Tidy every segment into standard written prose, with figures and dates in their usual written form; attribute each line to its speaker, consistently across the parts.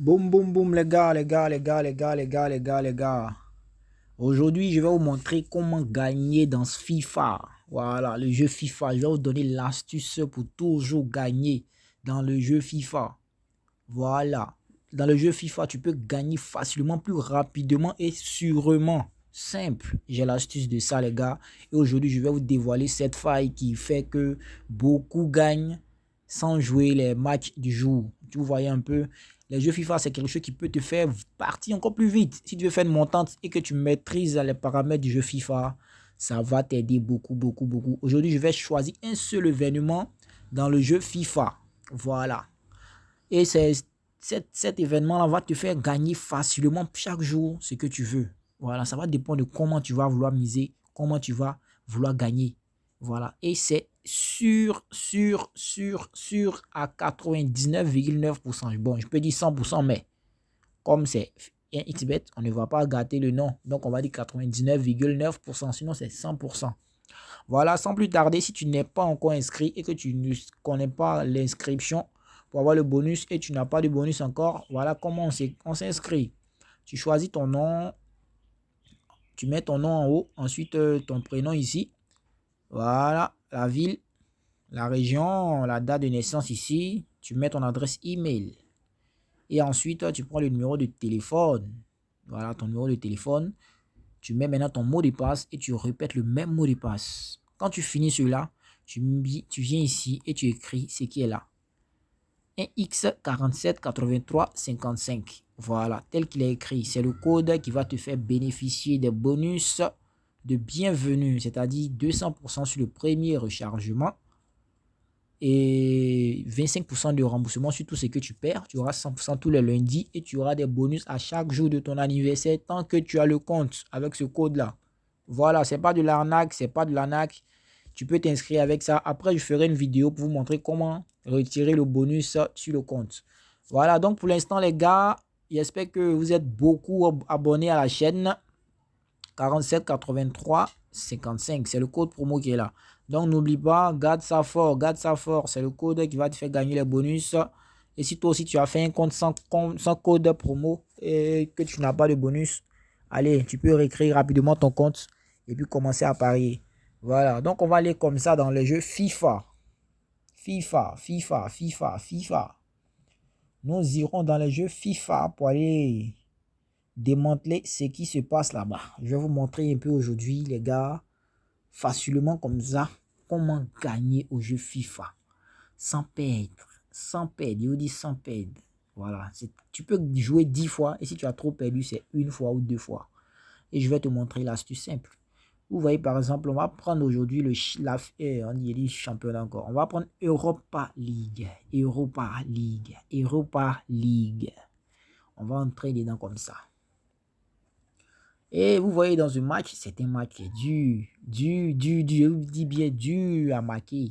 Speaker 1: Boum, boum, boum, les gars, les gars, les gars, les gars, les gars, les gars, les gars. Aujourd'hui, je vais vous montrer comment gagner dans ce FIFA. Voilà, le jeu FIFA. Je vais vous donner l'astuce pour toujours gagner dans le jeu FIFA. Voilà. Dans le jeu FIFA, tu peux gagner facilement, plus rapidement et sûrement. Simple. J'ai l'astuce de ça, les gars. Et aujourd'hui, je vais vous dévoiler cette faille qui fait que beaucoup gagnent sans jouer les matchs du jour. Tu voyez un peu, les jeux FIFA, c'est quelque chose qui peut te faire partir encore plus vite. Si tu veux faire une montante et que tu maîtrises les paramètres du jeu FIFA, ça va t'aider beaucoup, beaucoup, beaucoup. Aujourd'hui, je vais choisir un seul événement dans le jeu FIFA. Voilà. Et cet événement-là va te faire gagner facilement chaque jour ce que tu veux. Voilà, ça va dépendre de comment tu vas vouloir miser, comment tu vas vouloir gagner. Voilà, et c'est sûr à 99,9%. Bon, je peux dire 100%, mais comme c'est un XBet, on ne va pas gâter le nom. Donc, on va dire 99,9%, sinon c'est 100%. Voilà, sans plus tarder, si tu n'es pas encore inscrit et que tu ne connais pas l'inscription pour avoir le bonus et tu n'as pas de bonus encore, voilà comment on s'inscrit. Tu choisis ton nom, tu mets ton nom en haut, ensuite ton prénom ici, voilà, la ville, la région, la date de naissance ici, tu mets ton adresse email et ensuite tu prends le numéro de téléphone, voilà ton numéro de téléphone, tu mets maintenant ton mot de passe et tu répètes le même mot de passe. Quand tu finis cela, tu viens ici et tu écris ce qui est là. Un X 47 83 55. Voilà, tel qu'il est écrit. C'est le code qui va te faire bénéficier des bonus de bienvenue, c'est-à-dire 200% sur le premier rechargement et 25% de remboursement sur tout ce que tu perds. Tu auras 100% tous les lundis et tu auras des bonus à chaque jour de ton anniversaire tant que tu as le compte avec ce code-là. Voilà, c'est pas de l'arnaque, c'est pas de l'arnaque. Tu peux t'inscrire avec ça. Après, je ferai une vidéo pour vous montrer comment retirer le bonus sur le compte. Voilà, donc pour l'instant, les gars, j'espère que vous êtes beaucoup abonnés à la chaîne. 47 83 55, c'est le code promo qui est là. Donc n'oublie pas, garde ça fort, c'est le code qui va te faire gagner les bonus. Et si toi aussi tu as fait un compte sans code promo et que tu n'as pas de bonus, allez, tu peux réécrire rapidement ton compte et puis commencer à parier. Voilà, donc on va aller comme ça dans le jeu FIFA. FIFA. Nous irons dans le jeu FIFA pour aller démanteler ce qui se passe là-bas. Je vais vous montrer un peu aujourd'hui, les gars, facilement comme ça, comment gagner au jeu FIFA sans perdre. Sans perdre, je vous dis sans perdre. Voilà, tu peux jouer 10 fois et si tu as trop perdu, c'est une fois ou deux fois. Et je vais te montrer l'astuce simple. Vous voyez, par exemple, on va prendre aujourd'hui on y dit championnat encore. On va prendre Europa League. On va entrer dedans comme ça. Et vous voyez dans ce match, c'est un match qui est dur, je vous dis bien dur à marquer.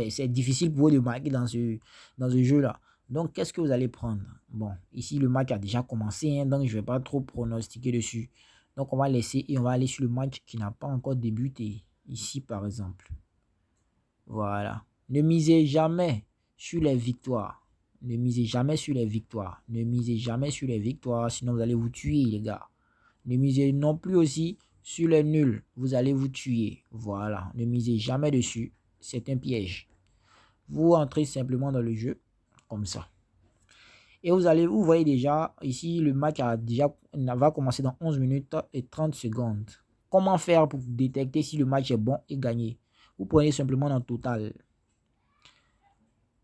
Speaker 1: C'est difficile pour vous de marquer dans ce jeu-là. Donc, qu'est-ce que vous allez prendre? Bon, ici, le match a déjà commencé, hein, donc je ne vais pas trop pronostiquer dessus. Donc, on va laisser et on va aller sur le match qui n'a pas encore débuté. Ici, par exemple. Voilà. Ne misez jamais sur les victoires. Ne misez jamais sur les victoires. Ne misez jamais sur les victoires, sinon vous allez vous tuer, les gars. Ne misez non plus aussi sur les nuls. Vous allez vous tuer. Voilà. Ne misez jamais dessus. C'est un piège. Vous entrez simplement dans le jeu. Comme ça. Et vous voyez déjà, ici, le match va commencer dans 11 minutes et 30 secondes. Comment faire pour détecter si le match est bon et gagné? Vous prenez simplement dans total.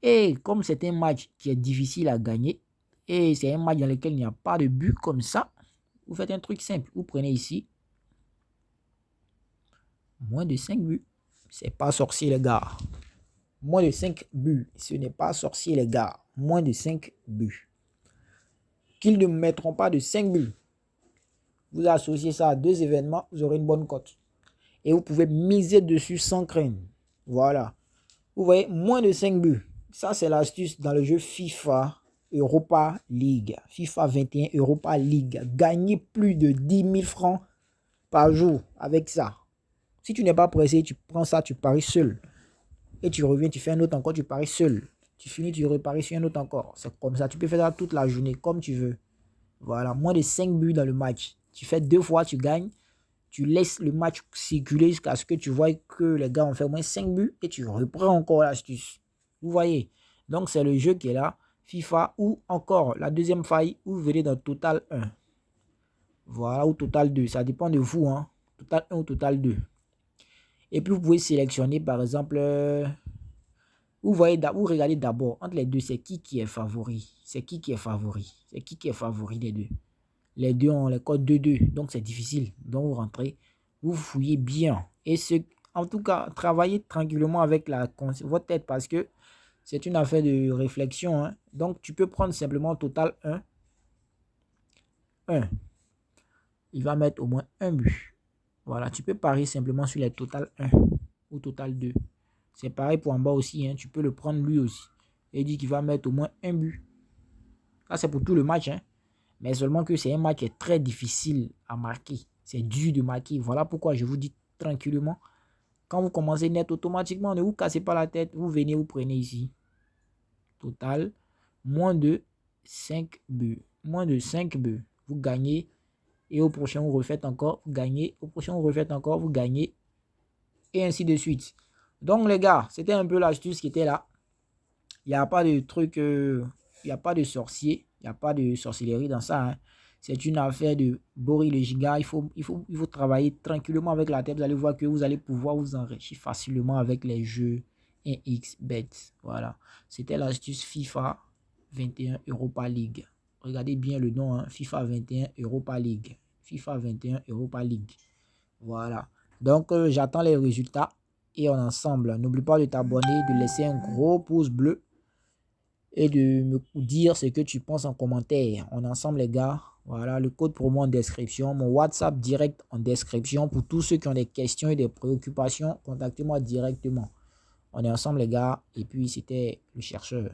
Speaker 1: Et comme c'est un match qui est difficile à gagner, et c'est un match dans lequel il n'y a pas de but comme ça, vous faites un truc simple. Vous prenez ici moins de 5 buts. C'est pas sorcier, les gars. Moins de 5 buts. Ce n'est pas sorcier, les gars. Moins de 5 buts. Qu'ils ne mettront pas de 5 buts. Vous associez ça à deux événements, vous aurez une bonne cote. Et vous pouvez miser dessus sans crainte. Voilà. Vous voyez, moins de 5 buts. Ça, c'est l'astuce dans le jeu FIFA Europa League. FIFA 21 Europa League. Gagnez plus de 10 000 francs par jour avec ça. Si tu n'es pas pressé, tu prends ça, tu paries seul. Et tu reviens, tu fais un autre encore, tu paries seul. Tu finis, tu reparies sur un autre encore. C'est comme ça. Tu peux faire ça toute la journée, comme tu veux. Voilà, moins de 5 buts dans le match. Tu fais 2 fois, tu gagnes. Tu laisses le match circuler jusqu'à ce que tu vois que les gars ont fait au moins 5 buts et tu reprends encore l'astuce. Vous voyez? Donc, c'est le jeu qui est là. FIFA ou encore la deuxième faille où vous venez dans Total 1. Voilà, ou Total 2. Ça dépend de vous. Hein. Total 1 ou Total 2. Et puis, vous pouvez sélectionner, par exemple, vous regardez d'abord, entre les deux, c'est qui est favori. C'est qui est favori. C'est qui est favori des deux. Les deux ont les codes 2-2, donc c'est difficile. Donc, vous rentrez, vous fouillez bien. Et en tout cas, travaillez tranquillement avec votre tête parce que c'est une affaire de réflexion. Hein. Donc, tu peux prendre simplement Total 1. Il va mettre au moins un but. Voilà, tu peux parier simplement sur les Total 1 ou Total 2. C'est pareil pour en bas aussi. Hein. Tu peux le prendre lui aussi. Et il dit qu'il va mettre au moins un but. Ça, c'est pour tout le match. Hein. Mais seulement que c'est un match qui est très difficile à marquer. C'est dur de marquer. Voilà pourquoi je vous dis tranquillement. Quand vous commencez net, automatiquement, ne vous cassez pas la tête. Vous venez, vous prenez ici. Total, moins de 5 buts. Moins de 5 buts. Vous gagnez. Et au prochain, vous refaites encore. Vous gagnez. Au prochain, vous refaites encore. Vous gagnez. Et ainsi de suite. Donc, les gars, c'était un peu l'astuce qui était là. Il n'y a pas de truc... il n'y a pas de sorcier. Il n'y a pas de sorcellerie dans ça. Hein. C'est une affaire de Boris le giga. Il faut travailler tranquillement avec la tête. Vous allez voir que vous allez pouvoir vous enrichir facilement avec les jeux 1xBet. Voilà. C'était l'astuce FIFA 21 Europa League. Regardez bien le nom. Hein. FIFA 21 Europa League. FIFA 21 Europa League. Voilà. Donc, j'attends les résultats. Et on ensemble. N'oublie pas de t'abonner, de laisser un gros pouce bleu. Et de me dire ce que tu penses en commentaire. On est ensemble les gars. Voilà le code promo en description. Mon WhatsApp direct en description. Pour tous ceux qui ont des questions et des préoccupations, contactez-moi directement. On est ensemble les gars. Et puis c'était le chercheur.